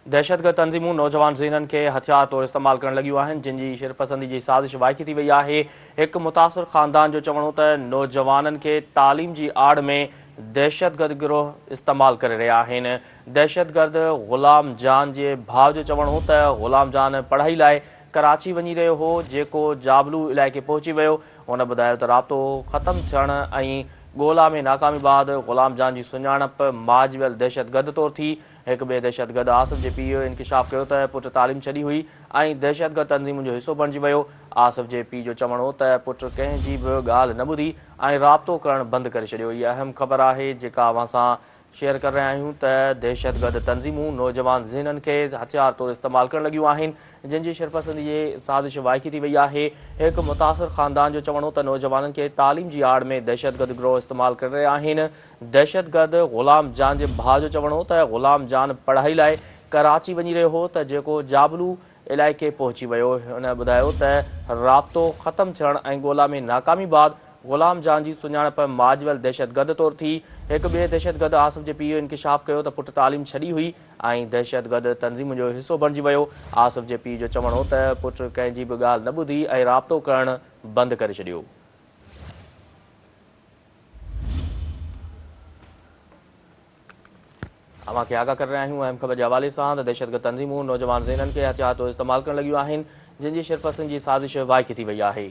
दहशतगर्द तंज़ीमूं नौजवान ज़हननि खे हथियार तौरु इस्तेमालु करण लॻियूं आहिनि, जिन जी शिरपसंदी जी साज़िश वाइकी थी वई आहे। हिकु मुतासिर ख़ानदान जो चवणो त नौजवाननि खे तालीम जी आड़ में दहशतगर्द गिरोह इस्तेमालु करे रहिया आहिनि। दहशतगर्द ग़ुलाम जान जे भाउ जो चवणो हो त ग़ुलाम जान पढ़ाई लाइ कराची वञी रहियो हो, जेको जाबलू इलाइक़े पहुची वियो। हुन ॿुधायो त राब्तो ख़तमु थियण ऐं ॻोल्हा में नाकामी बाद ग़ुलाम जान जी सुञाणप माजवियल दहशतगर्द तौरु थी। हिकु ॿिए दहशतगर्द आसिफ जे पीउ इंकिशाफ़ कयो त पुटु तालीम छॾी हुई ऐं दहशतगर्द तंज़ीमुनि जो हिसो बणिजी वियो। आसिफ जे पीउ जो चवणो हो त पुटु कंहिंजी बि ॻाल्हि न ॿुधी ऐं राब्तो करणु बंदि करे छॾियो। इहा अहम ख़बर आहे जेका अवां सां शेयर कर रहिया आहियूं त दहशतगर्द तंज़ीमूं नौजवान ज़हननि खे हथियार तौरु इस्तेमालु करण लॻियूं आहिनि, जिन जी शिरपसंदी जी साज़िश वाइकी थी वई आहे। हिकु मुतासिर ख़ानदान जो चवणो त नौजवाननि खे तालीम जी आड़ में दहशतगर्द गिरोह इस्तेमालु करे रहिया आहिनि। दहशतगर्द ग़ुलाम जान जे भाउ जो चवणो त ग़ुलाम जान पढ़ाई लाइ कराची वञी रहियो हो त जेको जाबलू इलाइक़े पहुची वियो। हुन ॿुधायो त राब्तो ख़तमु थियण ऐं ॻोल्हा में नाकामी बाद ग़ुलाम जान जी सुञाणप माजवियल दहशतगर्द तौरु थी। हिकु ॿिए दहशतगर्द आसिफ जे पीउ इंकिशाफ़ कयो त पुटु तालीम छॾी हुई ऐं दहशतगर्द तंज़ीम जो हिसो बणिजी वियो। आसिफ जे पीउ जो चवणो हो त पुटु कंहिंजी बि ॻाल्हि न ॿुधी ऐं राब्तो करणु बंदि करे छॾियो। अवां खे आगाह करे रहिया आहियूं अहम ख़बर जे हवाले सां त दहशतगर्द तंज़ीमूं नौजवान ज़हननि खे हथियार तौरु इस्तेमालु करण लॻियूं आहिनि, जिन जी शिरपसंदी जी साज़िश वाइकी थी वई आहे।